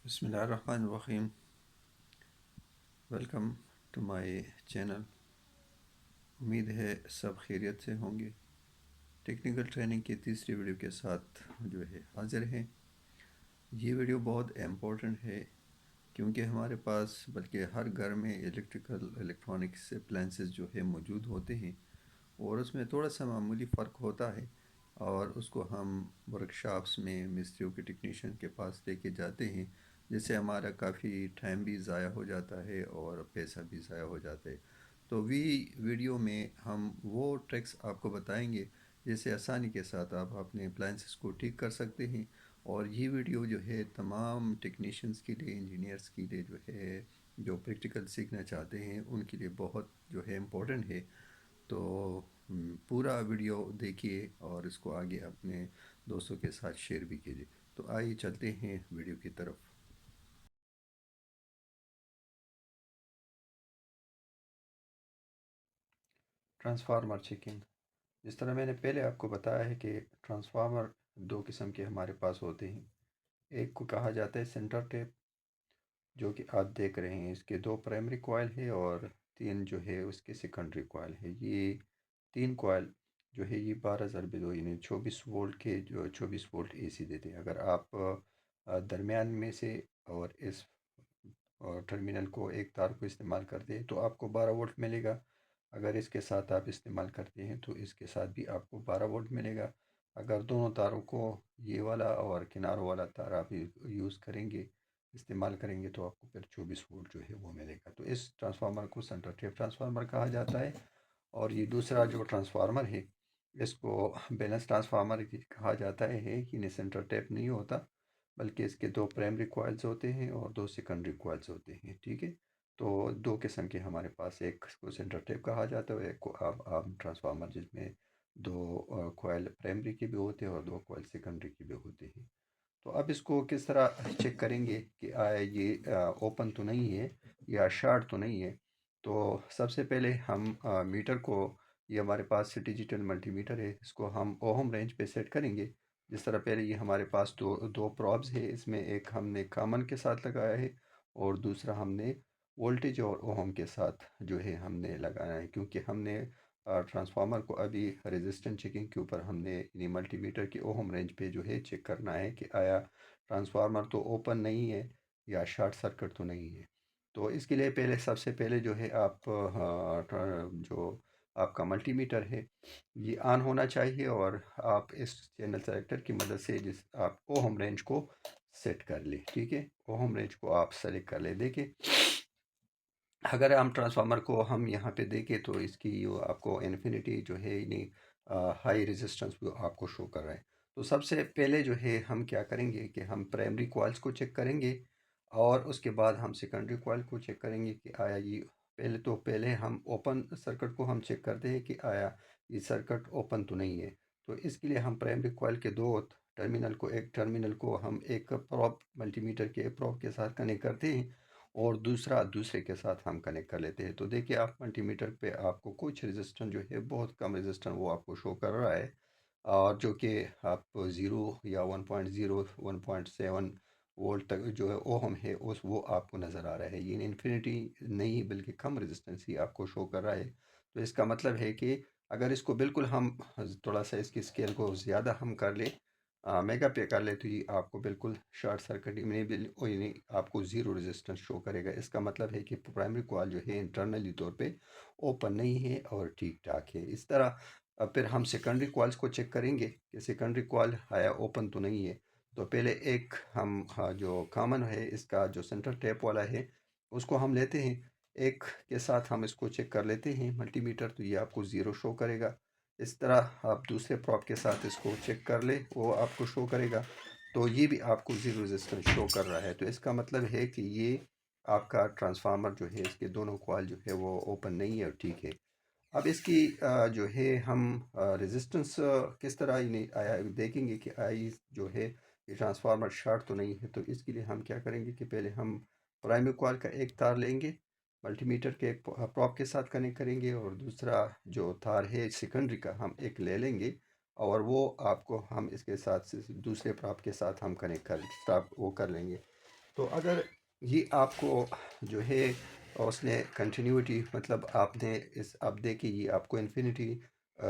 बिस्मिल्लाहिर्रहमानिर्रहीम। Welcome to my channel. उम्मीद है सब खैरियत से होंगे। टेक्निकल ट्रेनिंग की तीसरी वीडियो के साथ जो है हाज़िर हैं। ये वीडियो बहुत इम्पोर्टेंट है क्योंकि हमारे पास बल्कि हर घर में इलेक्ट्रॉनिक्स अप्लायंसेस जो है मौजूद होते हैं और उसमें थोड़ा सा मामूली फ़र्क होता है और उसको हम वर्कशॉप्स में मिस्त्रियों के टेक्नीशियन के पास लेके जाते हैं, जिससे हमारा काफ़ी टाइम भी ज़ाया हो जाता है और पैसा भी ज़ाया हो जाता है। तो वीडियो में हम वो ट्रिक्स आपको बताएंगे जिससे आसानी के साथ आप अपने अप्लायंसेस को ठीक कर सकते हैं। और ये वीडियो जो है तमाम टेक्नीशियंस के लिए, इंजीनियर्स के लिए जो है, जो प्रैक्टिकल सीखना चाहते हैं उनके लिए बहुत जो है इम्पोर्टेंट है। तो पूरा वीडियो देखिए और इसको आगे अपने दोस्तों के साथ शेयर भी कीजिए। तो आइए चलते हैं वीडियो की तरफ। Transformer checking. जिस तरह मैंने पहले आपको बताया है कि ट्रांसफार्मर दो किस्म के हमारे पास होते हैं। एक को कहा जाता है सेंटर टेप, जो कि आप देख रहे हैं। इसके दो प्राइमरी कॉइल है और तीन जो है उसके सेकेंडरी कॉइल है। ये तीन कॉइल जो है ये 12 ज़रबे 2 यानी 24 वोल्ट के, जो 24 वोल्ट एसी देते हैं। अगर आप दरमियान में से और इस टर्मिनल को, एक तार को इस्तेमाल करते हैं तो आपको 12 वोल्ट मिलेगा। अगर इसके साथ आप इस्तेमाल करते हैं तो इसके साथ भी आपको 12 वोल्ट मिलेगा। अगर दोनों तारों को, ये वाला और किनारों वाला तार आप यूज़ करेंगे, इस्तेमाल करेंगे, तो आपको फिर 24 वोल्ट जो है वो मिलेगा। तो इस ट्रांसफार्मर को सेंटर टेप ट्रांसफार्मर कहा जाता है। और ये दूसरा जो ट्रांसफार्मर है इसको बैलेंस ट्रांसफार्मर कहा जाता है। ये सेंटर टेप नहीं होता, बल्कि इसके दो प्राइमरी कॉइल्स होते हैं और दो सेकेंडरी कॉइल्स होते हैं। ठीक है। तो दो किस्म के हमारे पास, एक को सेंटर टेप कहा जाता है, एक को आम ट्रांसफार्मर, जिसमें दो कॉइल प्राइमरी के भी होते हैं और दो कॉइल सेकेंडरी के भी होते हैं। तो अब इसको किस तरह चेक करेंगे कि ये ओपन तो नहीं है या शॉर्ट तो नहीं है। तो सबसे पहले हम मीटर को, ये हमारे पास डिजिटल मल्टीमीटर है, इसको हम ओहम रेंज पे सेट करेंगे। जिस तरह पहले ये हमारे पास दो दो प्रॉब्स है, इसमें एक हमने कॉमन के साथ लगाया है और दूसरा हमने वोल्टेज और ओहम के साथ जो है हमने लगाया है। क्योंकि हमने ट्रांसफार्मर को अभी रेजिस्टेंस चेकिंग के ऊपर हमने यानी मल्टीमीटर के ओहम रेंज पे जो है चेक करना है कि आया ट्रांसफार्मर तो ओपन नहीं है या शॉर्ट सर्किट तो नहीं है। तो इसके लिए पहले, सबसे पहले जो है आप जो आपका मल्टीमीटर है ये ऑन होना चाहिए और आप इस चैनल सेलेक्टर की मदद से जिस आप ओहम रेंज को सेट कर ले। ठीक है, ओहम रेंज को आप सेलेक्ट कर ले। देखिए, अगर हम ट्रांसफार्मर को हम यहाँ पे देखें तो इसकी जो आपको इन्फिनिटी जो है, यानी हाई रेजिस्टेंस वो आपको शो कर रहा है। तो सबसे पहले जो है हम क्या करेंगे कि हम प्राइमरी कॉइल्स को चेक करेंगे और उसके बाद हम सेकेंडरी कॉइल को चेक करेंगे कि आया ये, पहले हम ओपन सर्किट को हम चेक करते हैं कि आया ये सर्किट ओपन तो नहीं है। तो इसके लिए हम प्राइमरी कॉइल के दो टर्मिनल को, एक टर्मिनल को हम एक प्रोब, मल्टीमीटर के प्रोब के साथ कनेक्ट करते हैं और दूसरा दूसरे के साथ हम कनेक्ट कर लेते हैं। तो देखिए, आप मल्टीमीटर पे आपको कुछ रेजिस्टेंस जो है, बहुत कम रेजिस्टेंस वो आपको शो कर रहा है, और जो कि आप 0 या 1.0 1.7 वोल्ट तक जो है ओहम है उस वो आपको नज़र आ रहा है। ये इन्फिनिटी नहीं बल्कि कम रेजिस्टेंस ही आपको शो कर रहा है। तो इसका मतलब है कि अगर इसको बिल्कुल हम थोड़ा सा इसकी स्केल को ज़्यादा हम कर ले, मेगा पे कर ले, तो ये आपको बिल्कुल शॉर्ट सर्किट में नहीं, आपको ज़ीरो रेजिस्टेंस शो करेगा। इसका मतलब है कि प्राइमरी कॉइल जो है इंटरनली तौर पे ओपन नहीं है और ठीक ठाक है। इस तरह फिर हम सेकेंडरी कॉइल्स को चेक करेंगे कि सेकेंडरी कॉइल आया ओपन तो नहीं है। तो पहले एक हम, जो कॉमन है इसका जो सेंटर टैप वाला है उसको हम लेते हैं, एक के साथ हम इसको चेक कर लेते हैं मल्टीमीटर, तो ये आपको ज़ीरो शो करेगा। इस तरह आप दूसरे प्रॉप के साथ इसको चेक कर ले, वो आपको शो करेगा। तो ये भी आपको ज़ीरो रेजिस्टेंस शो कर रहा है। तो इसका मतलब है कि ये आपका ट्रांसफार्मर जो है, इसके दोनों कॉइल जो है वो ओपन नहीं है और ठीक है। अब इसकी जो है हम रेजिस्टेंस किस तरह इन्हें आया देखेंगे कि आई जो है ये ट्रांसफार्मर शॉर्ट तो नहीं है। तो इसके लिए हम क्या करेंगे कि पहले हम प्राइमरी कॉइल का एक तार लेंगे, मल्टीमीटर के एक प्रॉप के साथ कनेक्ट करेंगे, और दूसरा जो तार है सेकेंडरी का हम एक ले लेंगे और वो आपको हम इसके साथ दूसरे प्रॉप के साथ हम कनेक्ट कर स्टाप वो कर लेंगे। तो अगर ये आपको जो है उसने कंटिन्यूटी मतलब आपने इस अब देखिए ये आपको इन्फिनिटी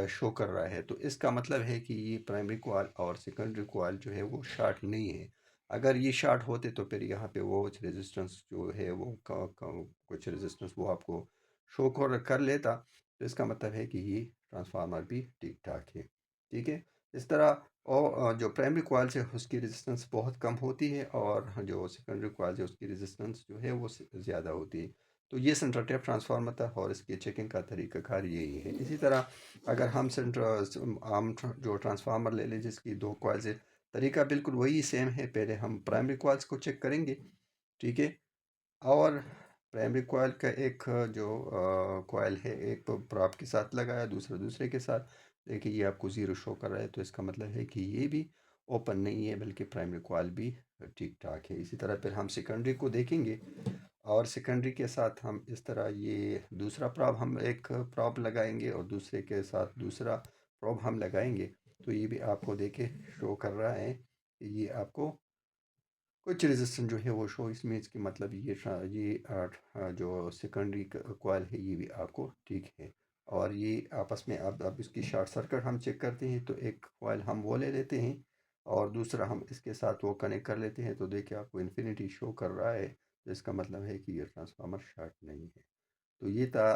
शो कर रहा है, तो इसका मतलब है कि ये प्राइमरी कॉइल और सेकेंडरी कॉइल जो है वो शार्ट नहीं है। अगर ये शार्ट होते तो फिर यहाँ पे वो रेजिस्टेंस जो है वो कुछ रेजिस्टेंस वो आपको शो कर लेता। तो इसका मतलब है कि ये ट्रांसफार्मर भी ठीक ठाक है। ठीक है, इस तरह और जो प्राइमरी कॉइल है उसकी रेजिस्टेंस बहुत कम होती है और जो सेकेंडरी कॉइल है उसकी रेजिस्टेंस जो है वो ज़्यादा होती है। तो ये सेंटर टैप ट्रांसफार्मर था और इसके चेकिंग का तरीकाकार यही है। इसी तरह अगर हम जो ट्रांसफार्मर ले लें जिसकी दो कॉइल्स है, तरीका बिल्कुल वही सेम है। पहले हम प्राइमरी कॉइल्स को चेक करेंगे, ठीक है, और प्राइमरी कॉइल का एक जो कॉइल है एक तो प्रॉप के साथ लगाया, दूसरा दूसरे के साथ। देखिए ये आपको ज़ीरो शो कर रहा है, तो इसका मतलब है कि ये भी ओपन नहीं है बल्कि प्राइमरी कॉइल भी ठीक ठाक है। इसी तरह फिर हम सेकेंडरी को देखेंगे और सेकेंडरी के साथ हम इस तरह ये दूसरा प्रॉप हम एक प्रॉप लगाएंगे और दूसरे के साथ दूसरा प्रॉप हम लगाएंगे। तो ये भी आपको देखे शो कर रहा है कि ये आपको कुछ रेजिस्टेंस जो है वो शो, इसमें इसकी मतलब जो सेकेंडरी कॉइल है ये भी आपको ठीक है। और ये आपस में अब इसकी शॉर्ट सर्किट हम चेक करते हैं, तो एक कॉइल हम वो ले लेते हैं और दूसरा हम इसके साथ वो कनेक्ट कर लेते हैं। तो देखिए आपको इन्फिनिटी शो कर रहा है, तो इसका मतलब है कि ये ट्रांसफार्मर शॉर्ट नहीं है। तो ये था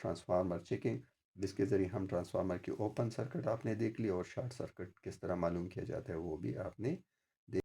ट्रांसफार्मर चेकिंग, जिसके ज़रिए हम ट्रांसफार्मर की ओपन सर्किट आपने देख ली और शॉर्ट सर्किट किस तरह मालूम किया जाता है वो भी आपने देख।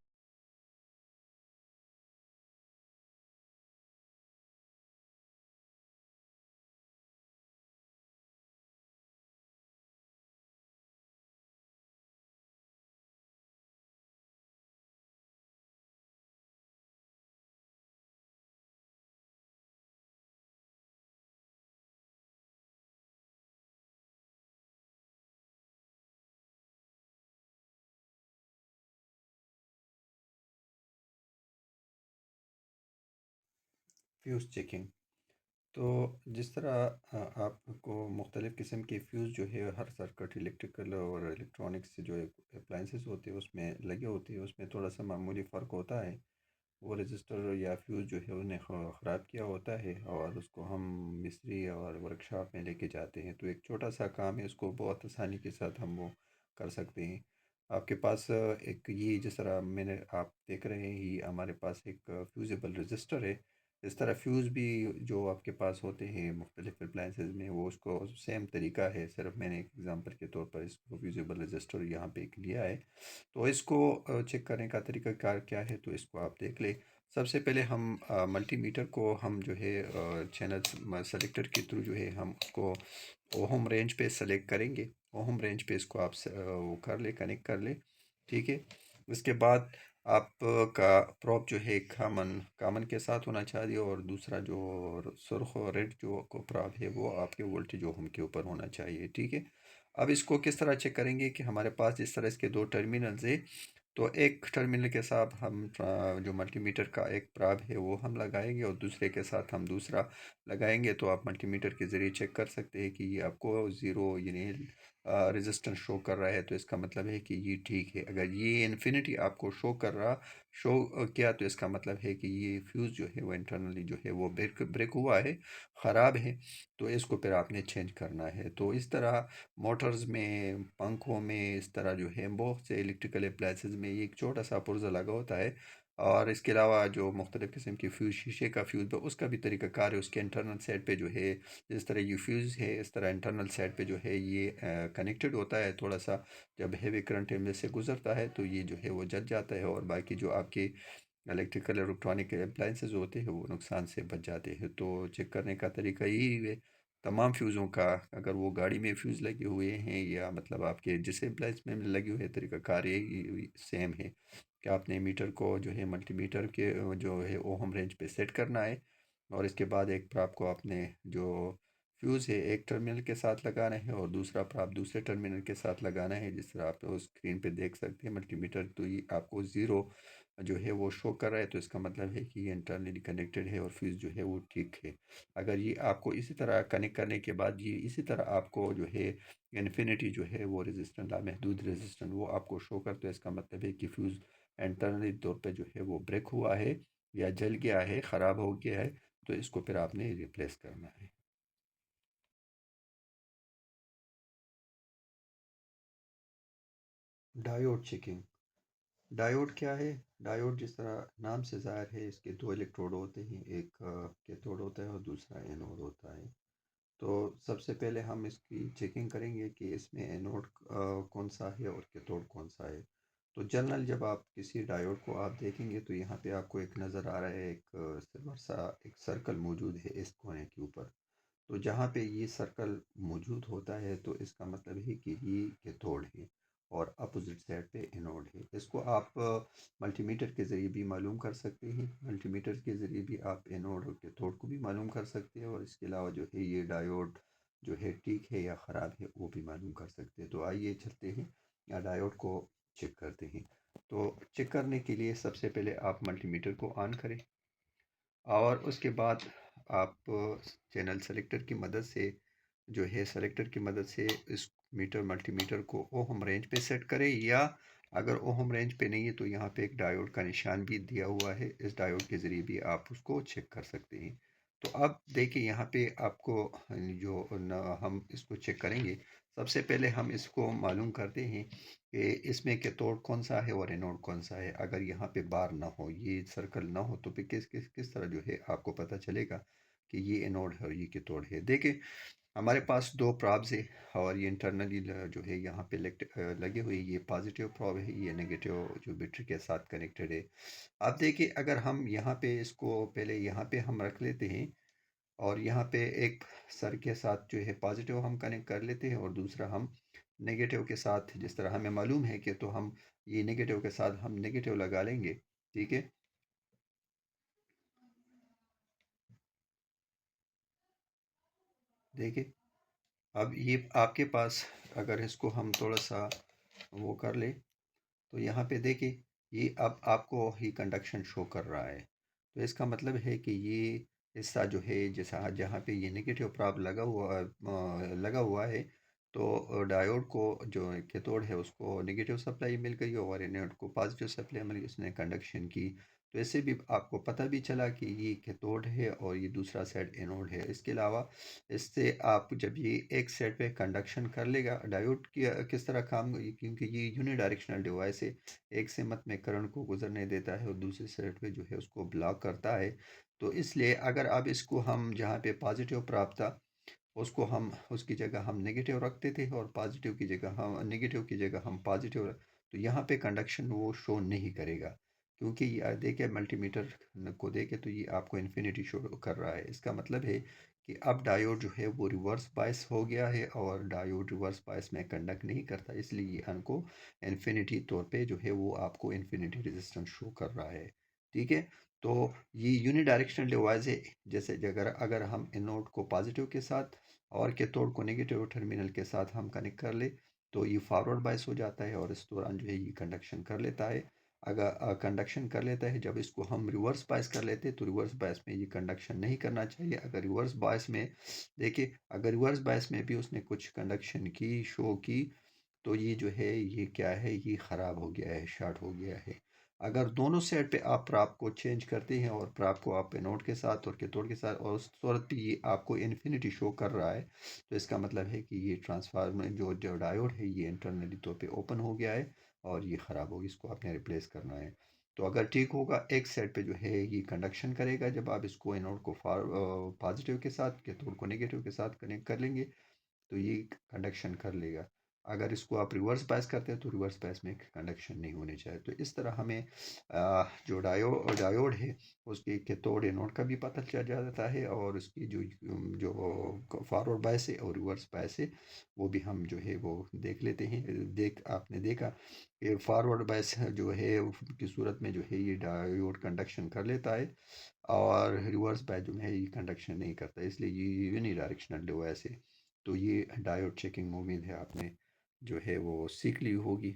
फ्यूज़ चेकिंग, तो जिस तरह आपको मुख्तलिफ़ किस्म के फ्यूज़ जो है हर सर्किट इलेक्ट्रिकल और इलेक्ट्रॉनिक्स जो अप्लाइंसेस होते हैं उसमें लगे होते हैं, उसमें थोड़ा सा मामूली फ़र्क होता है। वो रजिस्टर या फ्यूज़ जो है उन्हें ख़राब किया होता है और उसको हम मिस्त्री और वर्कशॉप में लेके जाते हैं। तो एक छोटा सा काम है, उसको बहुत आसानी के साथ हम वो कर सकते हैं। आपके पास एक ये जिस तरह मैंने आप देख रहे हैं ये हमारे पास एक फ्यूज़ेबल रजिस्टर है। इस तरह फ्यूज़ भी जो आपके पास होते हैं मुख्तलिफ़ अप्लाइंसेस में वो उसको सेम तरीका है, सिर्फ मैंने एक एग्जांपल के तौर पर इसको फ्यूज़ेबल रजिस्टर यहाँ पे एक लिया है। तो इसको चेक करने का तरीका कार क्या है, तो इसको आप देख ले। सबसे पहले हम मल्टीमीटर को हम जो है चैनल सेलेक्टर के थ्रू जो है हम उसको ओहम रेंज पे सेलेक्ट करेंगे। ओहम रेंज पे इसको आप वो कर ले, कनेक्ट कर ले, ठीक है। उसके बाद आप का प्रॉप जो है कामन कामन के साथ होना चाहिए और दूसरा जो सुर्ख और रेड जो को प्रॉप है वो आपके वोल्टेज ओहम के ऊपर होना चाहिए, ठीक है। अब इसको किस तरह चेक करेंगे कि हमारे पास इस तरह इसके दो टर्मिनल्स है। तो एक टर्मिनल के साथ हम जो मल्टीमीटर का एक प्राब है वो हम लगाएंगे और दूसरे के साथ हम दूसरा लगाएंगे। तो आप मल्टीमीटर के ज़रिए चेक कर सकते हैं कि ये आपको ज़ीरो यानी रेजिस्टेंस शो कर रहा है, तो इसका मतलब है कि ये ठीक है। अगर ये इन्फिनिटी आपको शो किया तो इसका मतलब है कि ये फ्यूज़ जो है वो इंटरनली जो है वो ब्रेक ब्रेक हुआ है, ख़राब है। तो इसको फिर आपने चेंज करना है। तो इस तरह मोटर्स में, पंखों में, इस तरह जो है बहुत से इलेक्ट्रिकल अप्लाइंसेस में ये एक छोटा सा पुर्जा लगा होता है। और इसके अलावा जो मुख्तलिफ़ किस्म की फ्यूज़, शीशे का फ्यूज़ है उसका भी तरीक़ाकार है। उसके इंटरनल साइड पे जो है जिस तरह ये फ्यूज़ है इस तरह इंटरनल साइड पे जो है ये कनेक्टेड होता है। थोड़ा सा जब हैवी करंट इनमें से गुजरता है तो ये जो है वो जल जाता है और बाकी जो आपके इलेक्ट्रिकल इलेक्ट्रॉनिक अप्लाइंसेस होते हैं वो नुकसान से बच जाते हैं। तो चेक करने का तरीका यही है तमाम फ्यूज़ों का। अगर वो गाड़ी में फ्यूज़ लगे हुए हैं या मतलब आपके जिस अप्लाइंस में लगे हुए तरीकाकार यही सेम है कि आपने मीटर को जो है मल्टीमीटर के जो है ओहम रेंज पे सेट करना है और इसके बाद एक प्राप को आपने जो फ्यूज़ है एक टर्मिनल के साथ लगाना है और दूसरा प्राप दूसरे टर्मिनल के साथ लगाना है। जिस तरह आप उस स्क्रीन पे देख सकते हैं मल्टीमीटर तो ये आपको ज़ीरो जो है वो शो कर रहा है, तो इसका मतलब है कि ये इंटरनली कनेक्टेड है और फ्यूज़ जो है वो ठीक है। अगर ये आपको इसी तरह कनेक्ट करने के बाद ये इसी तरह आपको जो है इन्फिनिटी जो है वो रेजिस्टेंस लामहदूद रेजिस्टेंस वो आपको शो करता है, इसका मतलब है कि फ्यूज़ इंटरनली तौर पे जो है वो ब्रेक हुआ है या जल गया है, ख़राब हो गया है, तो इसको फिर आपने रिप्लेस करना है। Diode checking. डायोड क्या है? डायोड जिस तरह नाम से ज़ाहिर है, इसके दो इलेक्ट्रोड होते हैं, एक कैथोड होता है और दूसरा एनोड होता है। तो सबसे पहले हम इसकी चेकिंग करेंगे कि इसमें एनोड कौन सा है और कैथोड कौन सा है। तो जनरल जब आप किसी डायोड को आप देखेंगे तो यहाँ पे आपको एक नज़र आ रहा है, एक सिल्वर सा एक सर्कल मौजूद है इस कोने के ऊपर। तो जहाँ पे ये सर्कल मौजूद होता है तो इसका मतलब है कि ये कैथोड है और अपोजिट साइड पे एनोड है। इसको आप मल्टीमीटर के ज़रिए भी मालूम कर सकते हैं। मल्टीमीटर के ज़रिए भी आप एनोड और कैथोड को भी मालूम कर सकते हैं, और इसके अलावा जो है ये डायोड जो है ठीक है या ख़राब है वो भी मालूम कर सकते हैं। तो आइए चलते हैं या डायोड को चेक करते हैं। तो चेक करने के लिए सबसे पहले आप मल्टीमीटर को ऑन करें, और उसके बाद आप चैनल सेलेक्टर की मदद से जो है सेलेक्टर की मदद से इस मल्टीमीटर को ओहम रेंज पे सेट करें, या अगर ओहम रेंज पे नहीं है तो यहाँ पे एक डायोड का निशान भी दिया हुआ है, इस डायोड के ज़रिए भी आप उसको चेक कर सकते हैं। तो अब देखिए यहाँ पे आपको जो हम इसको चेक करेंगे। सबसे पहले हम इसको मालूम करते हैं कि इसमें कैथोड कौन सा है और एनोड कौन सा है। अगर यहाँ पे बार ना हो, ये सर्कल ना हो, तो फिर किस तरह जो है आपको पता चलेगा कि ये एनोड है और ये कैथोड है। देखिए हमारे पास दो प्रॉब्स है, और ये इंटरनली जो है यहाँ पे लगे हुए, ये पॉजिटिव प्रॉब है, ये नेगेटिव जो बैटरी के साथ कनेक्टेड है। अब देखिए अगर हम यहाँ पे इसको पहले यहाँ पे हम रख लेते हैं, और यहाँ पे एक सर के साथ जो है पॉजिटिव हम कनेक्ट कर लेते हैं और दूसरा हम नेगेटिव के साथ, जिस तरह हमें मालूम है कि, तो हम ये नेगेटिव के साथ हम नेगेटिव लगा लेंगे। ठीक है, देखिए अब ये आपके पास, अगर इसको हम थोड़ा सा वो कर ले, तो यहाँ पे देखिए ये अब आपको ही कंडक्शन शो कर रहा है। तो इसका मतलब है कि ये हिस्सा जो है, जैसा जहाँ पे ये नेगेटिव प्राप लगा हुआ है, तो डायोड को जो कैथोड है उसको नेगेटिव सप्लाई मिल गई और एनोड को पॉजिटिव सप्लाई मिल गई, उसने कंडक्शन की। तो इससे भी आपको पता भी चला कि ये कैथोड है और ये दूसरा साइड एनोड है। इसके अलावा इससे आप जब ये एक साइड पे कंडक्शन कर लेगा, डायोड की किस तरह काम, क्योंकि ये यूनिडायरेक्शनल डिवाइस है, एक सिमत में करंट को गुजरने देता है और दूसरे साइड पे जो है उसको ब्लॉक करता है। तो इसलिए अगर अब इसको हम जहाँ पे पॉजिटिव प्राप्त था, उसको हम उसकी जगह हम नेगेटिव रखते थे, और पॉजिटिव की जगह हम नेगेटिव की जगह हम पॉजिटिव रख, तो यहाँ पे कंडक्शन वो शो नहीं करेगा, क्योंकि ये देखिए मल्टीमीटर को देखे तो ये आपको इन्फिनिटी शो कर रहा है। इसका मतलब है कि अब डायोड जो है वो रिवर्स बायस हो गया है, और डायोड रिवर्स बायस में कंडक्ट नहीं करता, इसलिए ये हमको इन्फिनिटी तौर पे जो है वो आपको इन्फिनिटी रेजिस्टेंस शो कर रहा है। ठीक है, तो ये यूनिडायरेक्शनल डिवाइस है। जैसे अगर अगर हम एनोड को पॉजिटिव के साथ और कैथोड को नेगेटिव टर्मिनल के साथ हम कनेक्ट कर ले, तो ये फॉरवर्ड बायस हो जाता है और इस दौरान जो है ये कंडक्शन कर लेता है। अगर कंडक्शन कर लेता है, जब इसको हम रिवर्स बायस कर लेते हैं तो रिवर्स बायस में ये कंडक्शन नहीं करना चाहिए। अगर रिवर्स बायस में देखिए, अगर रिवर्स बायस में भी उसने कुछ कंडक्शन की, शो की, तो ये जो है ये क्या है, ये ख़राब हो गया है, शॉर्ट हो गया है। अगर दोनों साइड पे आप प्राप को चेंज करते हैं और प्राप को आप एनोड के साथ और कैथोड के साथ, और उस सूरत पे ये आपको इन्फिनिटी शो कर रहा है, तो इसका मतलब है कि ये ट्रांसफार्मर जो डायोड है ये इंटरनली तौर पे ओपन हो गया है और ये ख़राब होगी, इसको आपने रिप्लेस करना है। तो अगर ठीक होगा, एक साइड पे जो है ये कंडक्शन करेगा, जब आप इसको एनोड को पॉजिटिव के साथ, कैथोड को नेगेटिव के साथ कनेक्ट कर लेंगे, तो ये कंडक्शन कर लेगा। अगर इसको आप रिवर्स बायस करते हैं तो रिवर्स बायस में कंडक्शन नहीं होनी चाहिए। तो इस तरह हमें जो डायोड है उसकी कैथोड एनोड का भी पता चल जाता है, और उसकी जो जो फॉरवर्ड बायस है और रिवर्स बायस है वो भी हम जो है वो देख लेते हैं। आपने देखा कि फॉरवर्ड बायस जो है की सूरत में जो है ये डायोड कंडक्शन कर लेता है, और रिवर्स बायस जो है ये कंडक्शन नहीं करता, इसलिए ये यूनी डायरेक्शनल डिवाइस है। तो ये डायोड चेकिंग उम्मीद है आपने जो है वो सीख ली होगी।